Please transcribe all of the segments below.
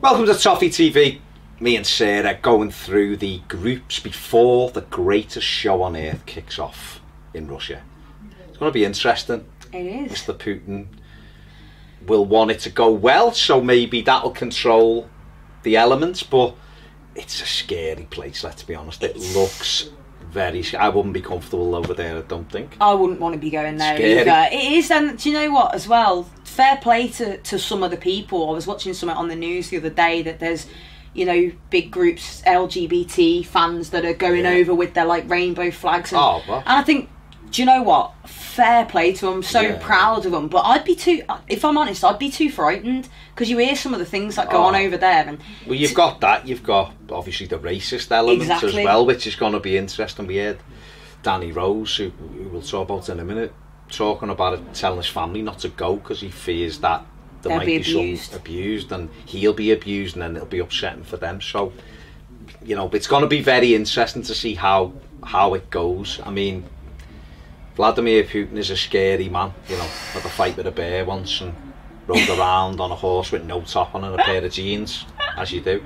Welcome to Toffee TV. Me and Sarah going through the groups before the greatest show on earth kicks off in Russia. It's going to be interesting. It is. Mr. Putin will want it to go well, so maybe that'll control the elements, but it's a scary place, let's be honest. It looks very scary. I wouldn't be comfortable over there, I don't think. I wouldn't want to be going there Scary. either. It is, and do you know what as well? Fair play to some of the people. I was watching something on the news the other day that there's, you know, big groups, LGBT fans that are going over with their like rainbow flags. And, and I think, do you know what? Fair play to them. I'm so proud of them. But I'd be too, if I'm honest, I'd be too frightened because you hear some of the things that go on over there. And well, you've got that. You've got obviously the racist element as well, which is going to be interesting. We heard Danny Rose, who we'll talk about in a minute, talking about it, telling his family not to go because he fears that there might be some abused and he'll be abused and then it'll be upsetting for them. So, you know, it's going to be very interesting to see how it goes. I mean, Vladimir Putin is a scary man, you know, had a fight with a bear once and rode around on a horse with no top on and a pair of jeans, as you do.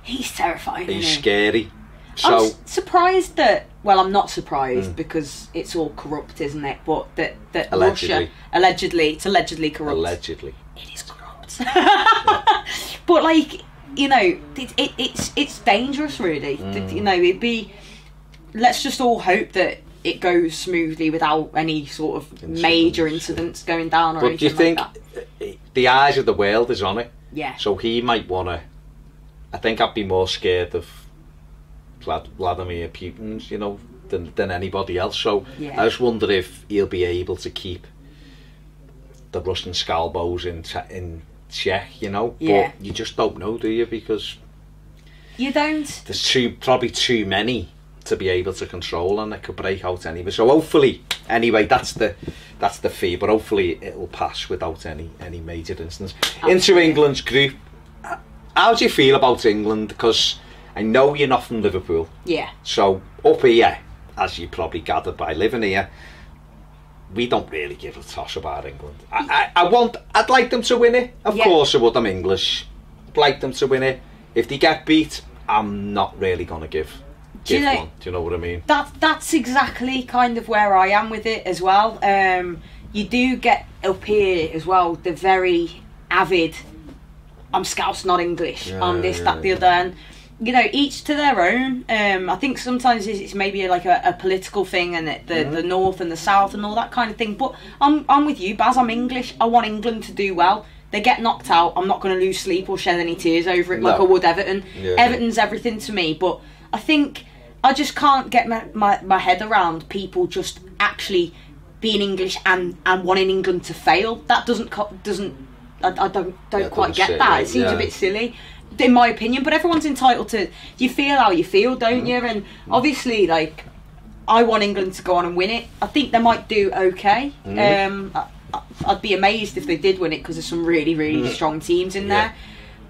He's terrifying. He's scary. So I'm surprised that, well, I'm not surprised because it's all corrupt, isn't it? But that Russia, it's allegedly corrupt. Allegedly. It is corrupt. But like, you know, it's dangerous really. You know, let's just all hope that it goes smoothly without any sort of major incidents going down or anything like that. But do you think the eyes of the world is on it? Yeah. So he might want to, I think I'd be more scared of Vladimir Putin's, you know, than anybody else. So I just wonder if he'll be able to keep the Russian scalbos in check, you know. Yeah. But you just don't know, do you? Because you don't. There's probably too many to be able to control, and it could break out anyway. So hopefully, anyway, that's the fear. But hopefully, it'll pass without any major incidents. Into England's group. How do you feel about England? Because I know you're not from Liverpool. Yeah. So up here, as you probably gathered by living here, we don't really give a toss about England. I'd like them to win it. Of course I would. I'm English. I'd like them to win it. If they get beat, I'm not really going to give one. Do you know what I mean? That's exactly kind of where I am with it as well. You do get up here as well the very avid, I'm Scouse, not English. I'm this, that, the other. And, you know, each to their own. I think sometimes it's maybe like a political thing and the north and the south and all that kind of thing. But I'm with you, Baz. I'm English. I want England to do well. They get knocked out, I'm not going to lose sleep or shed any tears over it like I would Everton. Everton's everything to me. But I think I just can't get my head around people just actually being English and wanting England to fail. That I don't quite get that. It seems a bit silly, in my opinion. But everyone's entitled to. You feel how you feel, don't you? And obviously, like, I want England to go on and win it. I think they might do okay. I'd be amazed if they did win it because there's some really, really strong teams in there.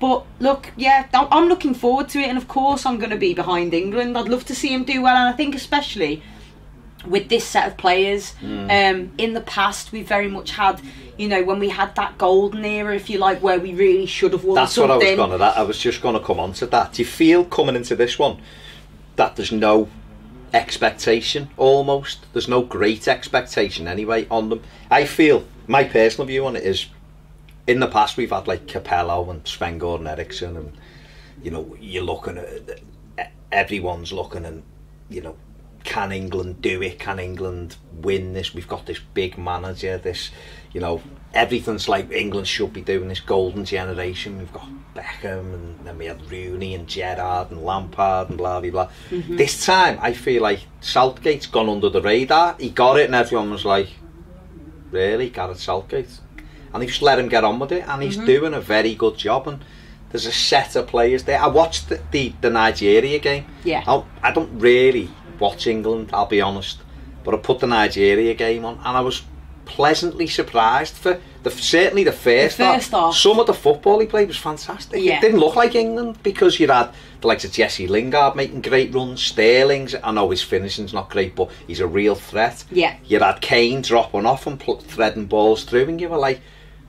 But look, I'm looking forward to it, and of course I'm going to be behind England. I'd love to see them do well, and I think especially with this set of players, in the past we've very much had, you know, when we had that golden era, if you like, where we really should have won something. That's what I was just going to come on to that. Do you feel coming into this one that there's no expectation almost? There's no great expectation anyway on them. I feel, my personal view on it is, in the past we've had like Capello and Sven-Göran Eriksson, and you know, you're looking at, everyone's looking, and you know, can England do it? Can England win this? We've got this big manager, this, you know, everything's like England should be doing, this golden generation. We've got Beckham, and then we had Rooney and Gerrard and Lampard and blah blah blah. This time I feel like Southgate's gone under the radar. He got it and everyone was like, really, Gareth Southgate? And he just let him get on with it, and he's doing a very good job. And there's a set of players there. I watched the Nigeria game. I don't really watch England, I'll be honest, but I put the Nigeria game on and I was pleasantly surprised for certainly the first half. Some of the football he played was fantastic. It didn't look like England because you had the likes of Jesse Lingard making great runs, Sterling's, I know his finishing's not great, but he's a real threat. You had Kane dropping off and threading balls through, and you were like,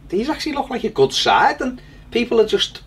these actually look like a good side. And people are just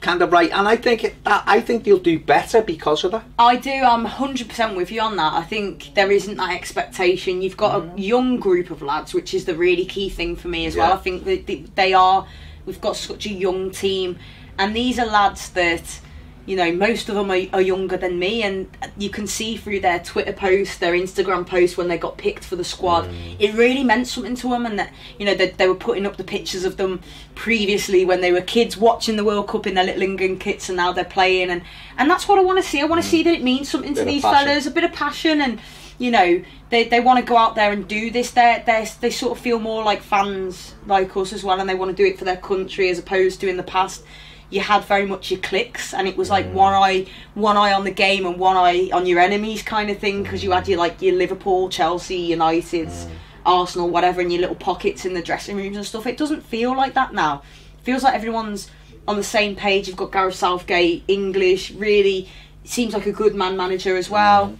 kind of right, and I think they'll do better because of that. I do. I'm 100% with you on that. I think there isn't that expectation. You've got a young group of lads, which is the really key thing for me as well. I think that they are. We've got such a young team, and these are lads that, you know, most of them are younger than me, and you can see through their Twitter posts, their Instagram posts when they got picked for the squad, it really meant something to them, and that, you know, they were putting up the pictures of them previously when they were kids watching the World Cup in their little England kits, and now they're playing, and that's what I want to see. I want to see that it means something to these fellas, a bit of passion, and, you know, they want to go out there and do this. They sort of feel more like fans like us as well, and they want to do it for their country, as opposed to in the past you had very much your cliques, and it was like one eye on the game and one eye on your enemies kind of thing, because you had your Liverpool, Chelsea, United, Arsenal, whatever, in your little pockets in the dressing rooms and stuff. It doesn't feel like that now. It feels like everyone's on the same page. You've got Gareth Southgate, English, really seems like a good man manager as well,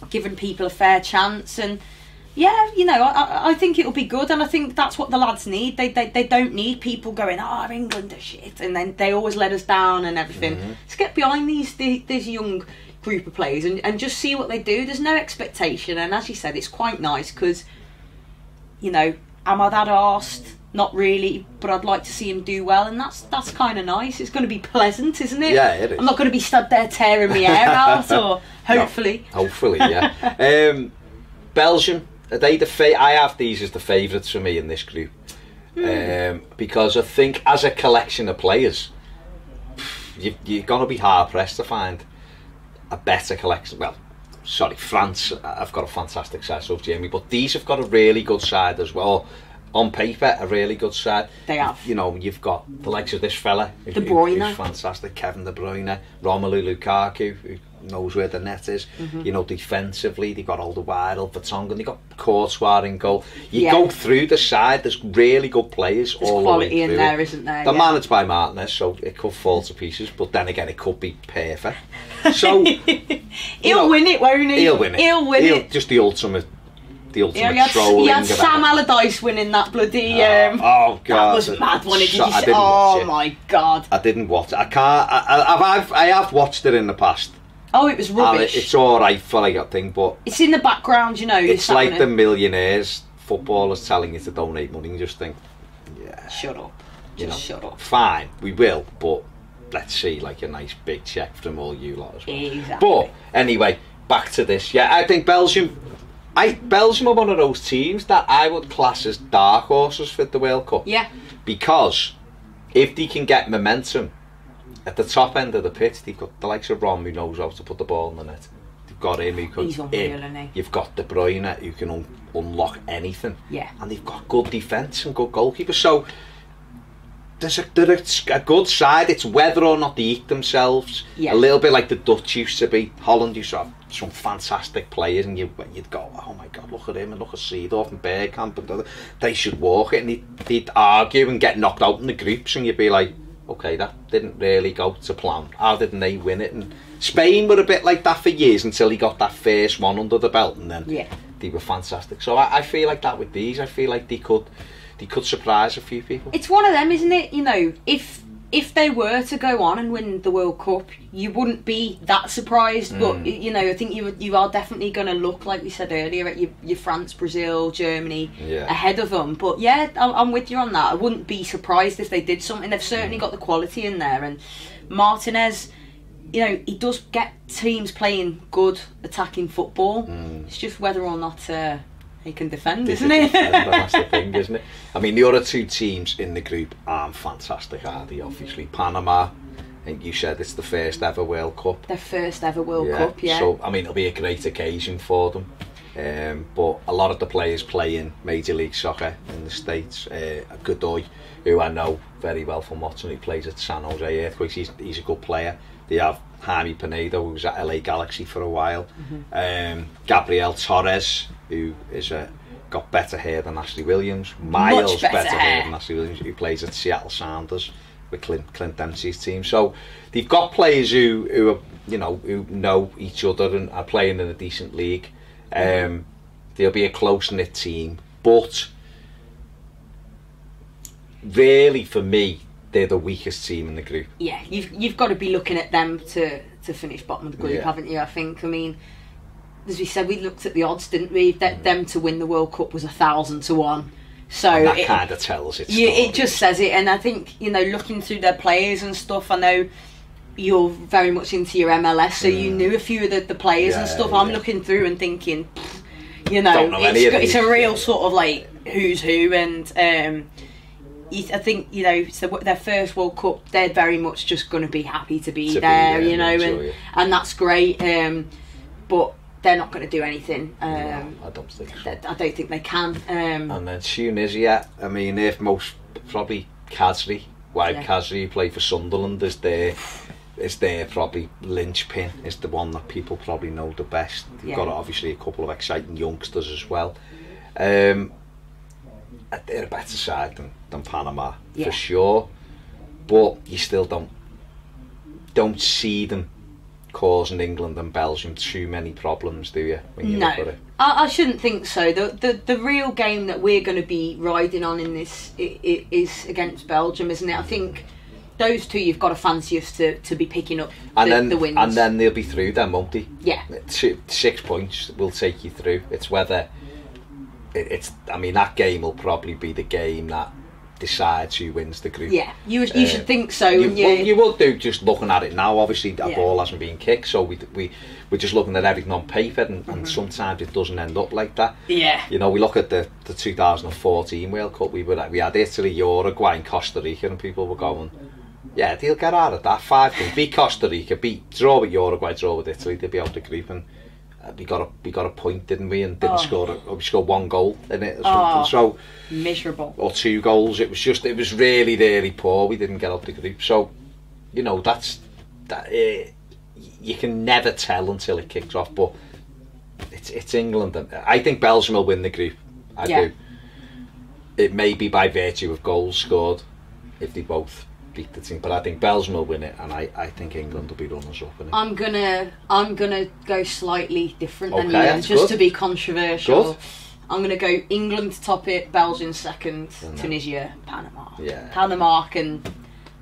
giving people a fair chance, and yeah, you know, I think it'll be good, and I think that's what the lads need. They don't need people going, oh, England are shit, and then they always let us down and everything. Let's get behind this young group of players and just see what they do. There's no expectation, and as you said, it's quite nice because, you know, am I that arsed? Not really, but I'd like to see him do well, and that's kind of nice. It's going to be pleasant, isn't it? Yeah, it is. I'm not going to be stood there tearing my hair out, or hopefully. No, hopefully, yeah. Belgium. I have these as the favourites for me in this group, because I think as a collection of players, you're going to be hard pressed to find a better collection. Well, sorry, France have got a fantastic side, so Jamie, but these have got a really good side as well. On paper, a really good side. They have. You know, you've got the likes of this fella, De Bruyne, who's fantastic, Kevin De Bruyne, Romelu Lukaku, who knows where the net is. You know, defensively, they've got Alderweireld, Vertonghen, they've got Courtois in goal. You go through the side, there's really good players. There's all quality the way through in there, isn't there? They're managed by Martinez, so it could fall to pieces, but then again, it could be perfect. So he'll win it, won't he? He'll win it. Just the ultimate trolling. He had Sam Allardyce winning that bloody. Oh god, that was mad. Oh my god, I didn't watch it. I can't. I have watched it in the past. Oh, it was rubbish. It's all right for like a thing, but it's in the background, you know. It's like the millionaires, footballers telling you to donate money, and you just think, yeah, shut up, shut up. Fine, we will, but let's see, like a nice big check from all you lot as well. Exactly. But anyway, back to this. Yeah, I think Belgium are one of those teams that I would class as dark horses for the World Cup. Yeah. Because if they can get momentum at the top end of the pitch, they've got the likes of Rom, who knows how to put the ball in the net. They've got him who can. He's unreal, isn't he? You've got De Bruyne who can unlock anything. Yeah. And they've got good defence and good goalkeepers. So there's a good side. It's whether or not they eat themselves. Yeah. A little bit like the Dutch used to be. Holland used to have some fantastic players, and you'd go, oh my god, look at him, and look at Seedorf and Bergkamp, and they should walk it, and they'd argue and get knocked out in the groups, and you'd be like, okay, that didn't really go to plan. How didn't they win it? And Spain were a bit like that for years until he got that first one under the belt, and then they were fantastic. So I feel like that with these. I feel like they could surprise a few people. It's one of them, isn't it? You know, if they were to go on and win the World Cup, you wouldn't be that surprised. But you know, I think you are definitely going to look, like we said earlier, at your France, Brazil, Germany ahead of them. But yeah, I'm with you on that. I wouldn't be surprised if they did something. They've certainly got the quality in there, and Martinez, you know, he does get teams playing good attacking football. It's just whether or not he can defend, isn't it? That's the thing, isn't it? I mean, the other two teams in the group aren't fantastic, are they? Obviously, Panama, I think you said it's the first ever World Cup. Their first ever World Cup, yeah. So, I mean, it'll be a great occasion for them. But a lot of the players play in Major League Soccer in the States. Godoy, who I know very well from watching, he plays at San Jose Earthquakes. He's a good player. They have Jaime Pinedo, who was at LA Galaxy for a while. Gabriel Torres, who is got better hair than Ashley Williams. Miles better hair than Ashley Williams, who plays at Seattle Sounders with Clint Dempsey's team. So they've got players who are, you know, who know each other and are playing in a decent league. They'll be a close-knit team, but really for me, they're the weakest team in the group. Yeah, you've got to be looking at them to finish bottom of the group, haven't you? I think. I mean, as we said, we looked at the odds, didn't we? That them to win the World Cup was 1,000 to 1. So and that kind of tells it. It just says it, and I think, you know, looking through their players and stuff, I know you're very much into your MLS, so you knew a few of the players and stuff. I'm looking through and thinking, you know, it's a real sort of like who's who, and I think, you know, it's their first World Cup. They're very much just going to be happy to be there, you know, and that's great. But they're not going to do anything. No, I don't think so. I don't think they can. And then Tunisia, I mean, if most probably Khazri, Khazri played for Sunderland, is their probably linchpin, is the one that people probably know the best. They've got obviously a couple of exciting youngsters as well. They're a better side than Panama for sure, but you still don't see them causing England and Belgium too many problems, do you? When you look at it? I shouldn't think so. The real game that we're going to be riding on in this is against Belgium, isn't it? I think those two you've got to fancy us to be picking up the wins. And then they'll be through then, won't they? Yeah. 6 points will take you through. It's whether I mean, that game will probably be the game that decides who wins the group. Yeah, you should think so. You will do, just looking at it now. Obviously, that ball hasn't been kicked, so we're just looking at everything on paper, and sometimes it doesn't end up like that. Yeah. You know, we look at the 2014 World Cup. We had Italy, Uruguay, and Costa Rica, and people were going, yeah, they'll get out of that. 5 games, beat Costa Rica, draw with Uruguay, draw with Italy, they'll be out of the group, and we got a point, didn't we? And didn't score. We scored 1 goal in it or something. So miserable. Or 2 goals. It was really, really poor. We didn't get out the group. So, you know, you can never tell until it kicks off. But it's England. I think Belgium will win the group. I do. It may be by virtue of goals scored if they both beat the team, but I think Belgium will win it, and I think England will be runners up in it. I'm gonna go slightly different than you, just to be controversial. Good. I'm gonna go England to top it, Belgium second, Tunisia, Panama. Yeah. Panama can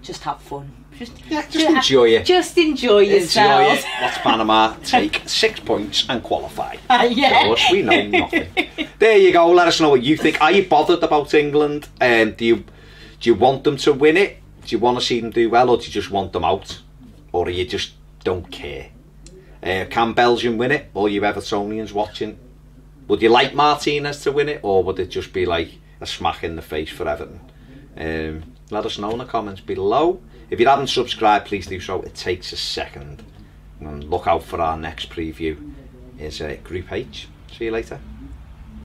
just have fun. Just enjoy it. Just enjoy yourself. Enjoy it. Watch Panama take 6 points and qualify. Yeah. Of course, we know nothing. There you go. Let us know what you think. Are you bothered about England? Do you want them to win it? Do you want to see them do well, or do you just want them out? Or you just don't care? Can Belgium win it? All you Evertonians watching, would you like Martinez to win it, or would it just be like a smack in the face for Everton? Let us know in the comments below. If you haven't subscribed, please do so. It takes a second. And look out for our next preview. Is Group H. See you later.